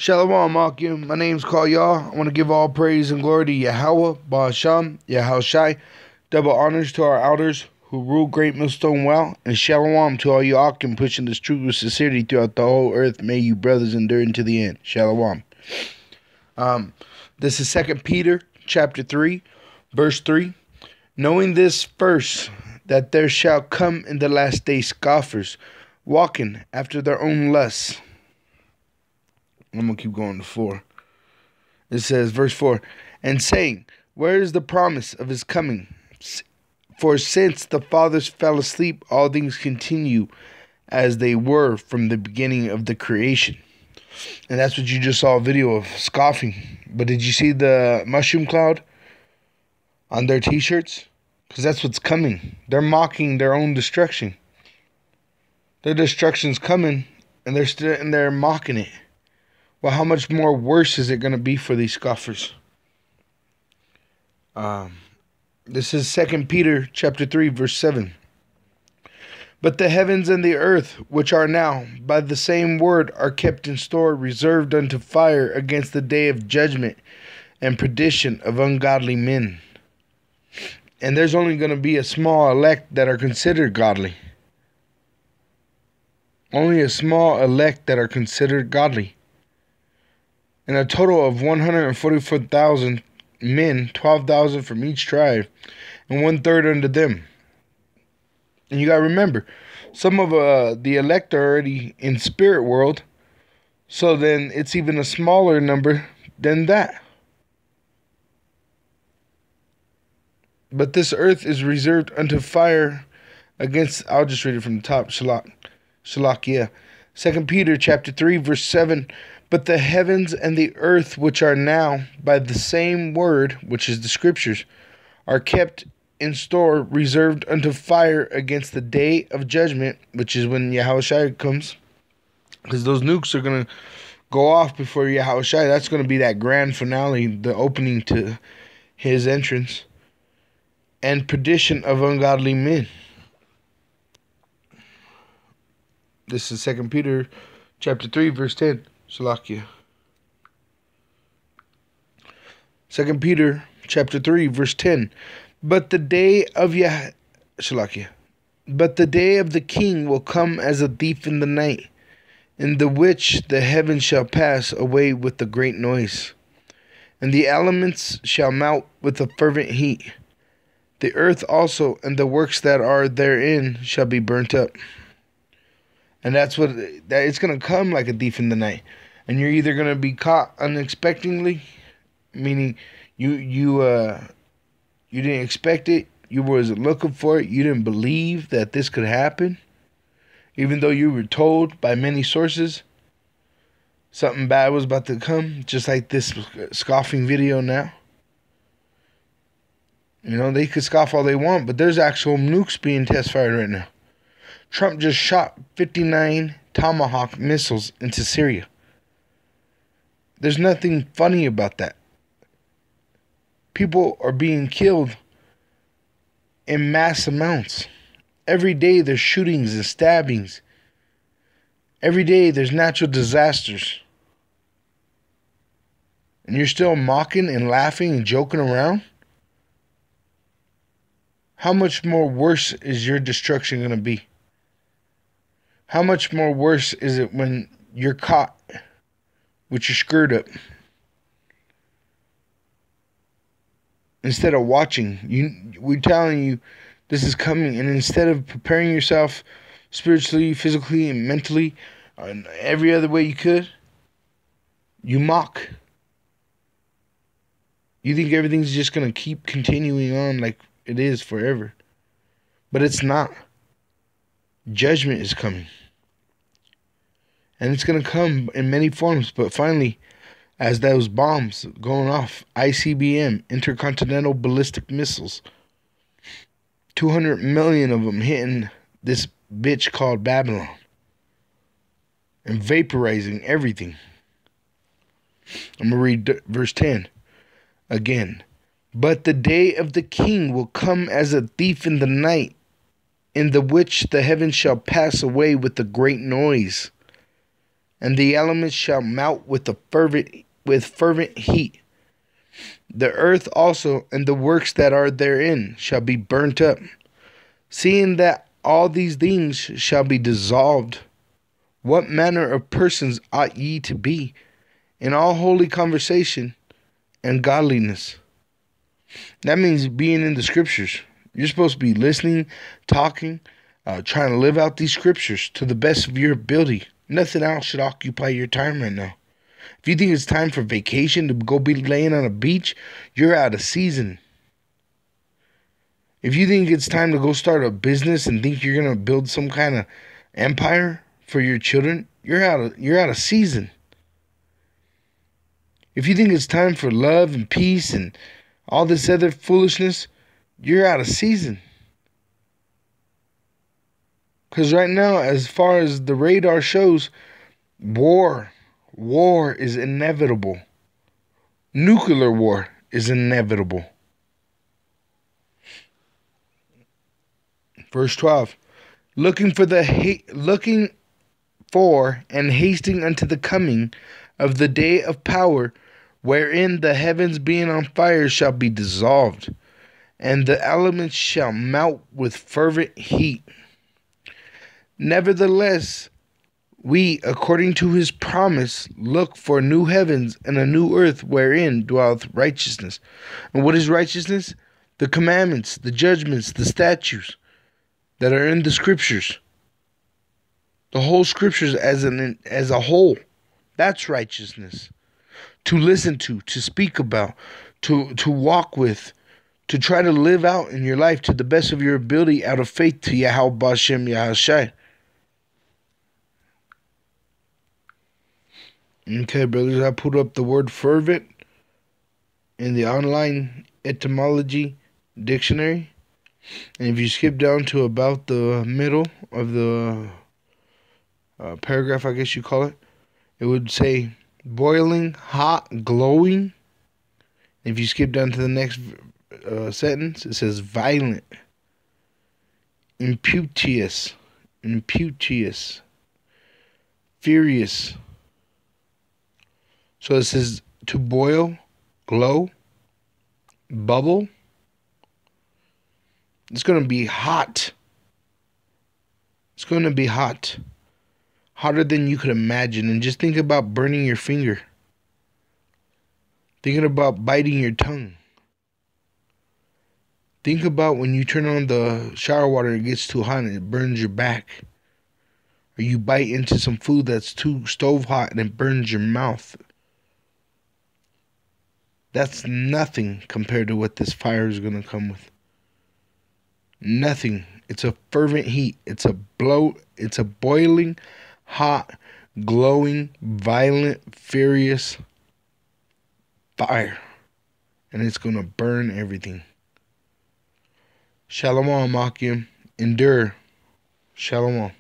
Shalom, Akim. My name's Kal-Yah. I want to give all praise and glory to Yahweh, Ba'asham, Yahushai. Double honors to our elders who rule Great Millstone well. And shalom to all you Akim pushing this truth with sincerity throughout the whole earth. May you brothers endure unto the end. Shalom. This is 2 Peter chapter 3, verse 3. Knowing this first, that there shall come in the last day scoffers, walking after their own lusts. I'm going to keep going to 4. It says, verse 4, and saying, where is the promise of his coming? For since the fathers fell asleep, all things continue as they were from the beginning of the creation. And that's what you just saw a video of, scoffing. But did you see the mushroom cloud on their t-shirts? Because that's what's coming. They're mocking their own destruction. Their destruction's coming, and they're mocking it. Well, how much more worse is it going to be for these scoffers? This is 2 Peter chapter 3, verse 7. But the heavens and the earth, which are now, by the same word, are kept in store, reserved unto fire against the day of judgment and perdition of ungodly men. And there's only going to be a small elect that are considered godly. Only a small elect that are considered godly. And a total of 144,000 men, 12,000 from each tribe, and 1/3 unto them. And you got to remember, some of the elect are already in spirit world, so then it's even a smaller number than that. But this earth is reserved unto fire against, I'll just read it from the top, Shalakia. 2 Peter chapter 3, verse 7, but the heavens and the earth, which are now, by the same word, which is the scriptures, are kept in store, reserved unto fire against the day of judgment, which is when Yahushai comes. Because those nukes are going to go off before Yahushai. That's going to be that grand finale, the opening to his entrance. And perdition of ungodly men. This is 2 Peter chapter 3, verse 10. Shalakia. 2 Peter chapter 3, verse 10. But the day of But the day of the king will come as a thief in the night, in the which the heavens shall pass away with a great noise, and the elements shall melt with a fervent heat. The earth also and the works that are therein shall be burnt up. And that's what it's going to come like a thief in the night. And you're either going to be caught unexpectedly, meaning you didn't expect it, you wasn't looking for it, you didn't believe that this could happen, even though you were told by many sources something bad was about to come, just like this scoffing video now. You know, they could scoff all they want, but there's actual nukes being test fired right now. Trump just shot 59 Tomahawk missiles into Syria. There's nothing funny about that. People are being killed in mass amounts. Every day there's shootings and stabbings. Every day there's natural disasters. And you're still mocking and laughing and joking around? How much more worse is your destruction going to be? How much more worse is it when you're caught with your skirt up? Instead of watching, we're telling you this is coming, and instead of preparing yourself spiritually, physically, and mentally, and every other way you could, you mock. You think everything's just going to keep continuing on like it is forever. But it's not. Judgment is coming. And it's going to come in many forms. But finally, as those bombs going off, ICBM, intercontinental ballistic missiles, 200 million of them hitting this bitch called Babylon. And vaporizing everything. I'm going to read verse 10 again. But the day of the king will come as a thief in the night, in the which the heavens shall pass away with a great noise, and the elements shall melt with fervent heat. The earth also and the works that are therein shall be burnt up. Seeing that all these things shall be dissolved, what manner of persons ought ye to be in all holy conversation and godliness? That means being in the scriptures. You're supposed to be listening, talking, trying to live out these scriptures to the best of your ability. Nothing else should occupy your time right now. If you think it's time for vacation to go be laying on a beach, you're out of season. If you think it's time to go start a business and think you're gonna build some kind of empire for your children, you're out of season. If you think it's time for love and peace and all this other foolishness, you're out of season. Because right now, as far as the radar shows, war is inevitable. Nuclear war is inevitable. Verse 12. Looking for and hasting unto the coming of the day of power, wherein the heavens being on fire shall be dissolved, and the elements shall melt with fervent heat. Nevertheless, we, according to his promise, look for new heavens and a new earth wherein dwelleth righteousness. And what is righteousness? The commandments, the judgments, the statutes that are in the scriptures. The whole scriptures as a whole. That's righteousness. To listen to speak about, to walk with, to try to live out in your life to the best of your ability out of faith to Yahweh Bashem Yahashai. Okay, brothers, I put up the word fervent in the online etymology dictionary. And if you skip down to about the middle of the paragraph, I guess you call it, it would say boiling, hot, glowing. If you skip down to the next sentence, it says violent, impetuous, furious. So it says to boil, glow, bubble. It's going to be hot. It's going to be hot. Hotter than you could imagine. And just think about burning your finger. Thinking about biting your tongue. Think about when you turn on the shower water and it gets too hot and it burns your back. Or you bite into some food that's too stove hot and it burns your mouth. That's nothing compared to what this fire is going to come with. Nothing. It's a fervent heat. It's a boiling, hot, glowing, violent, furious fire. And it's going to burn everything. Shalom, Makim. Endure. Shalom.